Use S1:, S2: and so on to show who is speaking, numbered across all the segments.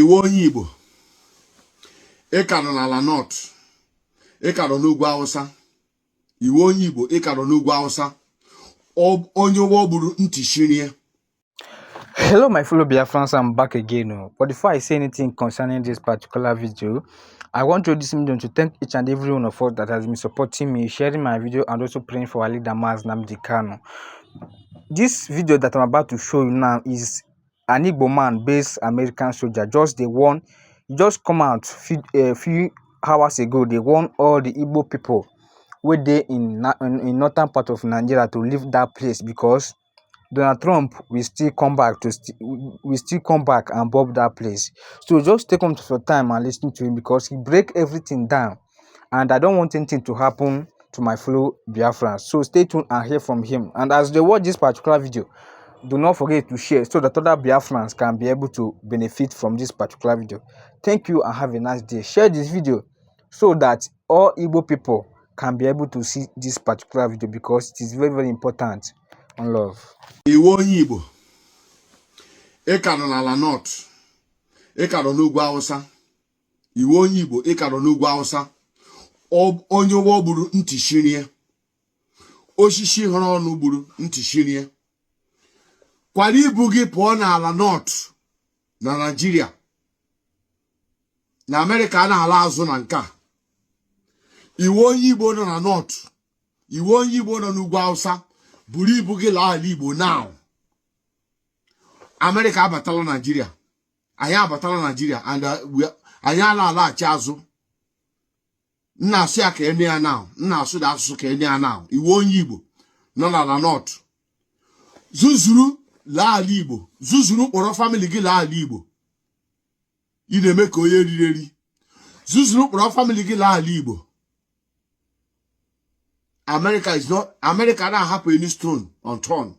S1: iwe onye Igbo ịkara n'ala North, ịkara n'ugwu Hausa. Iwe onye Igbo ịkara n'ugwu Hausa, onye ụgbọ gburu ntị shirie.
S2: Hello my fellow Biafrans, I'm back again. But before I say anything concerning this particular video, I want to this medium to thank each and every one of us that has been supporting me, sharing my video, and also praying for our leader Nnamdi Kanu. This video that I'm about to show you now is an Igbo man based American soldier. Just come out a few hours ago. They warned all the Igbo people where they in northern part of Nigeria to leave that place because Donald Trump will still come back and bomb that place. So just take some time and listen to him because he break everything down, and I don't want anything to happen to my fellow Biafrans. So stay tuned and hear from him. And as they watch this particular video, do not forget to share so that other Biafrans can be able to benefit from this particular video. Thank you and have a nice day. Share this video so that all Igbo people can be able to see this particular video because it is very, very important. On love.
S1: Iwe onye Igbo ịkara n'ala North, ịkara n'ugwu Hausa. Iwe onye Igbo ịkara n'ugwu Hausa, onye ụgbọ gburu ntị shirie. Oshishi hụrụ ọnụ gburu ntị shirie. Kwara ibu gị pụọ n'ala North na Nigeria. Na America a na-ala azụ na nke a. Iwe onye Igbo nọ na North, iwe onye Igbo nọ n'ugwu Hausa, buru ibu gị laa ala Igbo now. America abatala Nigeria. Anyị abatala Nigeria and anyị ala-alaghachi azụ. Nna asụ ya ka ene ya now. Nna asụ da asụsụ ka ene ya now. Iwe onye Igbo nọ n'ala North. Zuzuru laa ala Igbo. Zuzuru kpọrọ family gị laa ala Igbo. Ị na-eme ka onye riri eri. Zuzuru kpọrọ family gị laa ala Igbo. America na hapụ any stone unturned.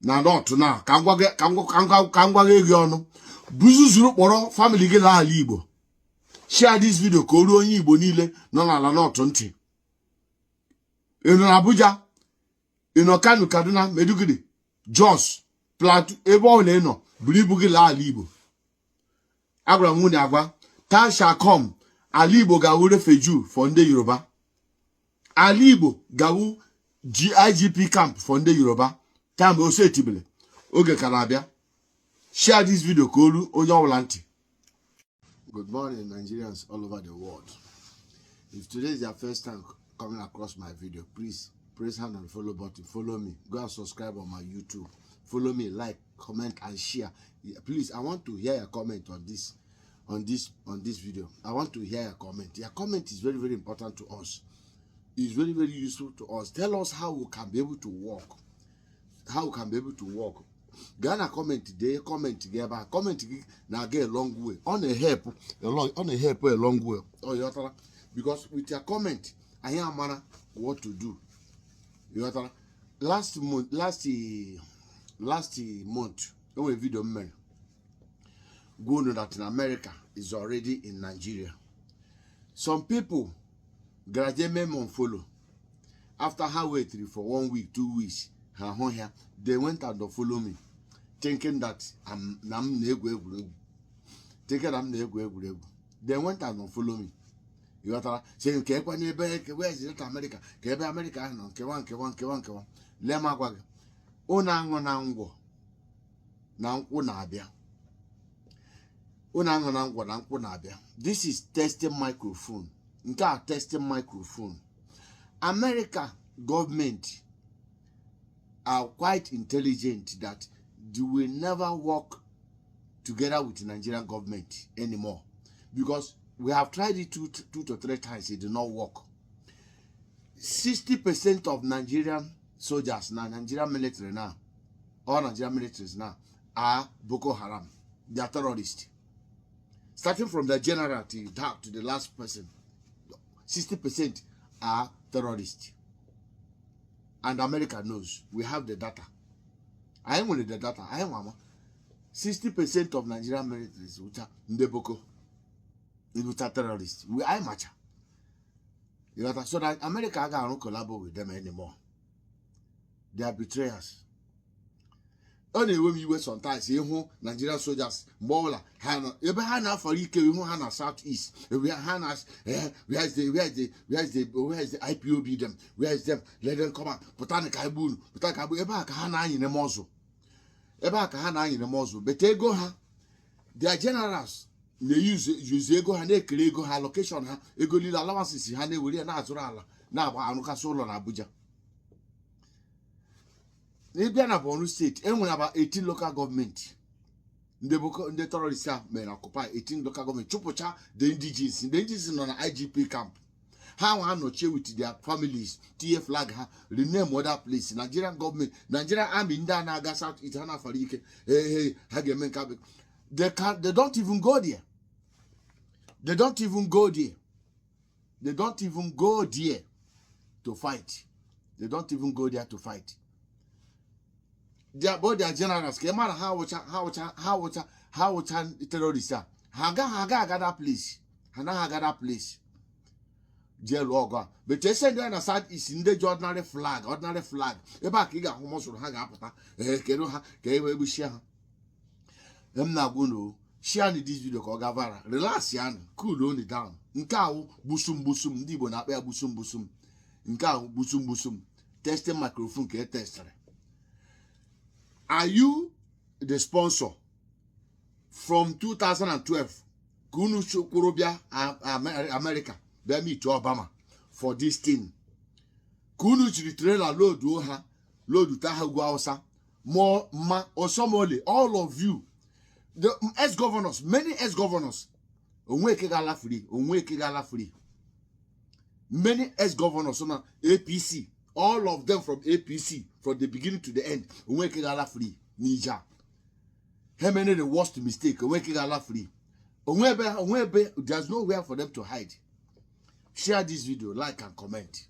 S1: Na North na ka ngwa gị ọnụ. Buzuzuru kpọrọ family gị laa ala Igbo. Share this video ka o ruo onye Igbo niile nọ n'ala North ntị. Ị nọ Abuja, ị nọ Kano, Kaduna, Maiduguri, Jos, Plateau, ebe ọ na nọ, buru ibu gị laa ala Igbo. Agwara m nwunye agwa, time shall come, ala Igbo ga-awụ refugee for ndị Yoruba. Ala Igbo ga-awụ IGP camp for ndị Yoruba. Time ose etibele, oge ka na-abịa. Share this video ka o ruo onye ọbụla ntị. Good morning, Nigerians all over the world. If today is your first time coming across my video, please press hand and follow button. Follow me. Go and subscribe on my YouTube. Follow me, like, comment, and share. Yeah, please, I want to hear your comment on this video. I want to hear your comment. Your comment is very, very important to us. It's very, very useful to us. Tell us how we can be able to work. How we can be able to work. Ghana comment today, comment together, comment now get a long way. On a help a long way. Oh, you know, because with your comment, I am man what to do. You know, last month, when video man go know that in America is already in Nigeria. Some people graduate me follow. After how wait for 1 week, 2 weeks, they went and follow me, thinking that I'm They went and follow me. You got saying, where is it America? America, no, Lemagwag. Unango Nabia. This is testing microphone. Testing microphone. America government are quite intelligent that they will never work together with the Nigerian government anymore, because we have tried it two to three times. It did not work. 60% of Nigerian soldiers now, Nigerian military now, all Nigerian militaries now are Boko Haram. They are terrorists. Starting from the general to the last person, 60% are terrorists. And America knows. We have the data. I am only the data. I am 60% of Nigerian militaries which are Ndeboko, which are terrorists. I am macha. So that America can't collaborate with them anymore. They are betrayers. Only when you were sometimes, you Nigerian soldiers, Mola, Hannah, Hannah for you, Hannah Southeast, where is the IPOB them, where is them, let them come out, Botanical Boon, Botanical Eba Hannah in a muzzle. Eba Hannah in a muzzle, but they go, their generals, they use ego, and they go her location, ego little allowances, Hane William Nazarala, now Anuka Solo Abuja. Nigerian Borno State, and we have about 18 local government. The terrorists may occupy 18 local government. Chupocha, the indigenous on an IGP camp. How I not share with their families, TF flag, rename other place. Nigerian government, Nigerian army in Naga South Itana Farike, hey, Hagemen Kabik. They don't even go there. They don't even go there. They don't even go there to fight. They don't even go there to fight. Their generals came out how terrorists are. Haga that place. Haga that place. Jail logo. But they send them aside is in the ordinary flag. Eba kiga almost will hang up. Keroha, we share. I'm not going to share this video called Gavara. Relax, yan. Cool only down. Nkao busum dibo na be busum. Nkao busum. Testing microphone ke tester. Are you the sponsor from 2012? Kunu Kurobia America, Bemi to Obama for this thing. Kunu to the trailer load Taha Guausa, more ma or somebody, all of you, the ex-governors, many ex-governors, free. Many ex-governors on APC. All of them from APC, from the beginning to the end, free. Niger. How many the worst mistake? Free. There's nowhere for them to hide. Share this video, like and comment.